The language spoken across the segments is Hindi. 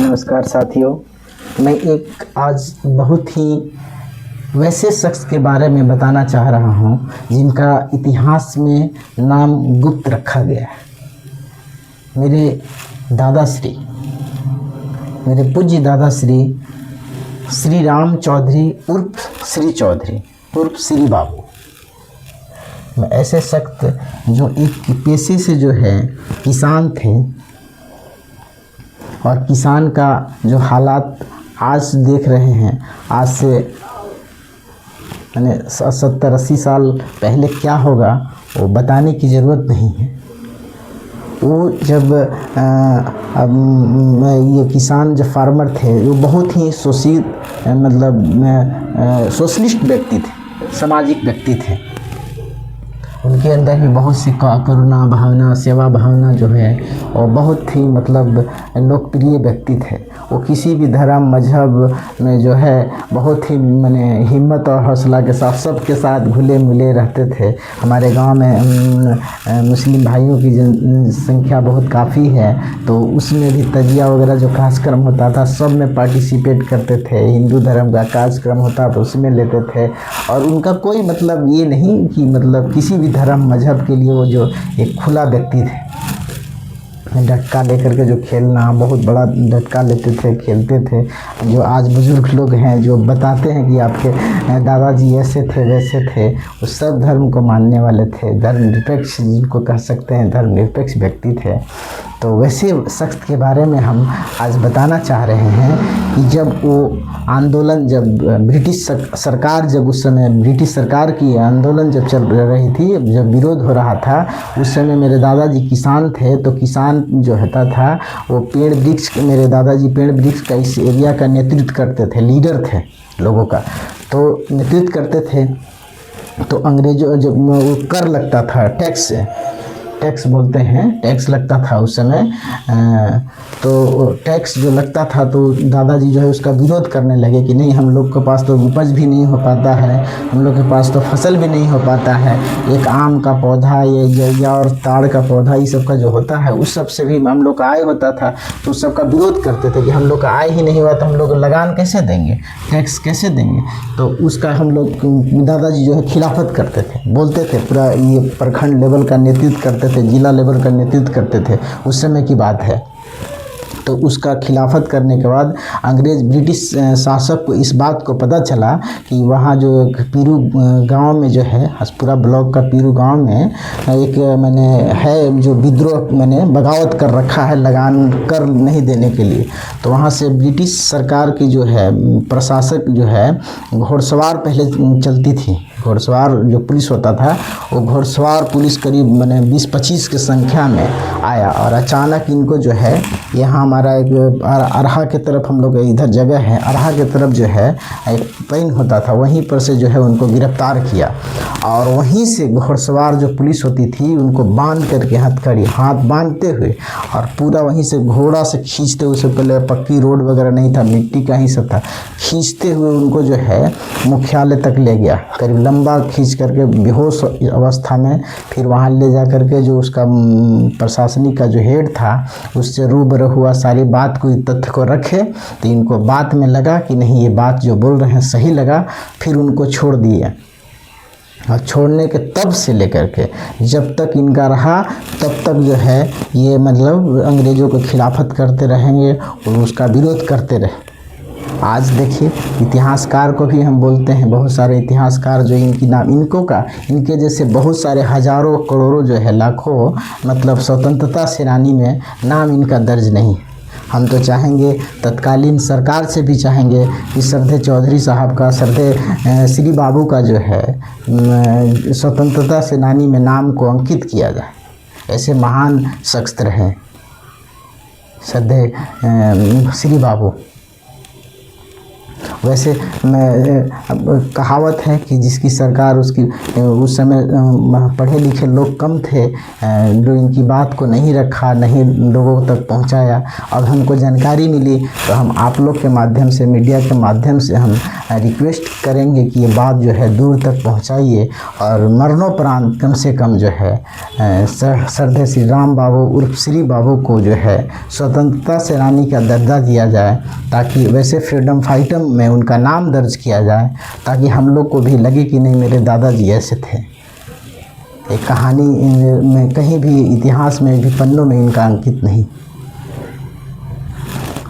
नमस्कार साथियों। मैं एक आज बहुत ही वैसे शख्स के बारे में बताना चाह रहा हूं जिनका इतिहास में नाम गुप्त रखा गया है। मेरे दादाश्री, मेरे पूज्य दादाश्री श्री राम चौधरी उर्फ श्री चौधरी उर्फ श्री बाबू। ऐसे शख्स जो एक पेशे से जो है किसान थे और किसान का जो हालात आज देख रहे हैं, आज से यानी 70-80 साल पहले क्या होगा वो बताने की ज़रूरत नहीं है। वो जब ये किसान जब फार्मर थे, वो बहुत ही शोषित मतलब सोशलिस्ट व्यक्ति थे, सामाजिक व्यक्ति थे। उनके अंदर भी बहुत सी करुणा भावना, सेवा भावना जो है और बहुत ही मतलब लोकप्रिय व्यक्ति थे। वो किसी भी धर्म मजहब में जो है बहुत ही माने हिम्मत और हौसला के साथ सबके साथ घुले मिले रहते थे। हमारे गांव में मुस्लिम भाइयों की संख्या बहुत काफ़ी है, तो उसमें भी तजिया वगैरह जो कार्यक्रम होता था सब में पार्टिसिपेट करते थे। हिंदू धर्म का कार्यक्रम होता तो उसमें लेते थे। और उनका कोई मतलब ये नहीं कि मतलब किसी भी धर्म मजहब के लिए वो जो एक खुला व्यक्ति थे। डटका लेकर के जो खेलना, बहुत बड़ा डटका लेते थे, खेलते थे। जो आज बुजुर्ग लोग हैं जो बताते हैं कि आपके दादाजी ऐसे थे वैसे थे, वो सब धर्म को मानने वाले थे, धर्मनिरपेक्ष जिनको कह सकते हैं, धर्मनिरपेक्ष व्यक्ति थे। तो वैसे शख्स के बारे में हम आज बताना चाह रहे हैं कि जब वो आंदोलन, जब ब्रिटिश सरकार, जब उस समय ब्रिटिश सरकार की आंदोलन जब चल रही थी, जब विरोध हो रहा था, उस समय मेरे दादाजी किसान थे। तो किसान जो होता था वो पेड़ वृक्ष, मेरे दादाजी पेड़ वृक्ष का इस एरिया का नेतृत्व करते थे, लीडर थे लोगों का, तो नेतृत्व करते थे। तो अंग्रेजों जब वो कर लगता था, टैक्स बोलते हैं, टैक्स लगता था उस समय। तो टैक्स जो लगता था तो दादाजी जो है उसका विरोध करने लगे कि नहीं, हम लोग के पास तो उपज भी नहीं हो पाता है, हम लोग के पास तो फसल भी नहीं हो पाता है। एक आम का पौधा, ये या और ताड़ का पौधा, ये सब का जो होता है उस सब से भी हम लोग का आय होता था। तो उस सब का विरोध करते थे कि हम लोग का आय ही नहीं हुआ तो हम लोग लगान कैसे देंगे, टैक्स कैसे देंगे। तो उसका हम लोग दादाजी जो है खिलाफत करते थे, बोलते थे, पूरा ये प्रखंड लेवल का नेतृत्व करते थे, जिला लेवल का नेतृत्व करते थे, उस समय की बात है। तो उसका खिलाफत करने के बाद अंग्रेज ब्रिटिश शासक को इस बात को पता चला कि वहाँ जो पीरू गांव में जो है, हसपुरा ब्लॉक का पीरू गांव में एक मैंने है जो विद्रोह, मैंने बगावत कर रखा है लगान कर नहीं देने के लिए। तो वहाँ से ब्रिटिश सरकार की जो है प्रशासक जो है, घोड़सवार पहले चलती थी, घोड़सवार जो पुलिस होता था, वो घोड़सवार पुलिस करीब मैंने 20-25 की संख्या में आया। और अचानक इनको जो है यहाँ हमारा एक अरहा के तरफ, हम लोग इधर जगह है, अरहा के तरफ जो है एक पैन होता था, वहीं पर से जो है उनको गिरफ्तार किया। और वहीं से घोड़सवार जो पुलिस होती थी उनको बांध करके हथकड़ी, हाथ बांधते हुए और पूरा वहीं से घोड़ा से खींचते हुए, उससे पहले पक्की रोड वगैरह नहीं था, मिट्टी का ही सब था, खींचते हुए उनको जो है मुख्यालय तक ले गया, करीब लंबा खींच करके बेहोश अवस्था में। फिर वहाँ ले जा करके जो उसका प्रशासनिक का जो हेड था उससे रूबरू हुआ, सारी बात को, तथ्य को रखे। तो इनको बात में लगा कि नहीं, ये बात जो बोल रहे हैं सही लगा। फिर उनको छोड़ दिए। और छोड़ने के तब से लेकर के जब तक इनका रहा तब तक जो है ये मतलब अंग्रेज़ों को खिलाफत करते रहेंगे और उसका विरोध करते रहे। आज देखिए, इतिहासकार को भी हम बोलते हैं, बहुत सारे इतिहासकार जो इनकी नाम, इनके जैसे बहुत सारे हजारों करोड़ों जो है लाखों मतलब स्वतंत्रता सेनानी में नाम इनका दर्ज नहीं है। हम तो चाहेंगे, तत्कालीन सरकार से भी चाहेंगे कि सरदे चौधरी साहब का, सरदे श्री बाबू का जो है स्वतंत्रता सेनानी में नाम को अंकित किया जाए। ऐसे महान शख्स रहे सरदे श्री बाबू। वैसे कहावत है कि जिसकी सरकार उसकी, उस समय पढ़े लिखे लोग कम थे जो इनकी बात को नहीं रखा, नहीं लोगों तक पहुंचाया। अब हमको जानकारी मिली तो हम आप लोग के माध्यम से, मीडिया के माध्यम से हम रिक्वेस्ट करेंगे कि ये बात जो है दूर तक पहुंचाइए और मरणोपरांत कम से कम जो है सरदे श्री राम बाबू उर्फ श्री बाबू को जो है स्वतंत्रता सेनानी का दर्जा दिया जाए, ताकि वैसे फ्रीडम फाइटर में उनका नाम दर्ज किया जाए, ताकि हम लोग को भी लगे कि नहीं मेरे दादाजी ऐसे थे। एक कहानी में कहीं भी इतिहास में भी पन्नों में इनका अंकित नहीं।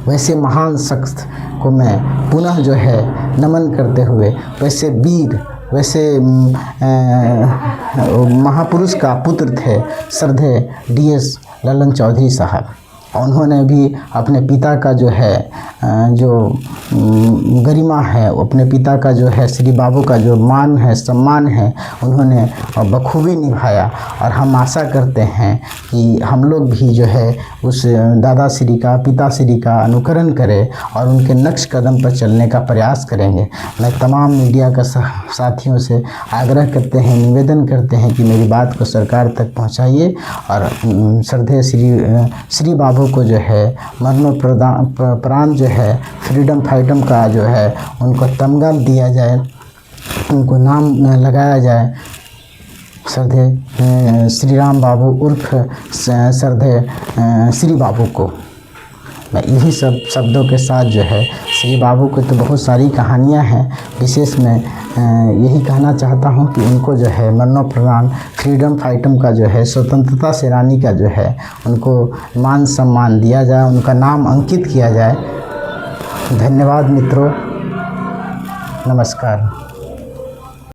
वैसे महान शख्स को मैं पुनः जो है नमन करते हुए, वैसे वीर, वैसे महापुरुष का पुत्र थे श्रद्धेय DS ललन चौधरी साहब। उन्होंने भी अपने पिता का जो है जो गरिमा है, अपने पिता का जो है श्री बाबू का जो मान है, सम्मान है, उन्होंने बखूबी निभाया। और हम आशा करते हैं कि हम लोग भी जो है उस दादाश्री का, पिताश्री का अनुकरण करें और उनके नक्श कदम पर चलने का प्रयास करेंगे। मैं तमाम मीडिया का साथियों से आग्रह करते हैं, निवेदन करते हैं कि मेरी बात को सरकार तक पहुंचाइए और श्रद्धेय श्री बाबू को जो है मरणोपरांत जो है फ्रीडम फाइटर का जो है उनको तमगा दिया जाए, उनको नाम लगाया जाए श्रद्धेय श्री राम बाबू उर्फ श्रद्धेय श्री बाबू को। मैं यही सब शब्दों के साथ जो है, श्री बाबू को तो बहुत सारी कहानियां हैं, विशेष में यही कहना चाहता हूं कि उनको जो है मरणोपरांत फ्रीडम फाइटर का जो है, स्वतंत्रता सेनानी का जो है, उनको मान सम्मान दिया जाए, उनका नाम अंकित किया जाए। धन्यवाद मित्रों, नमस्कार।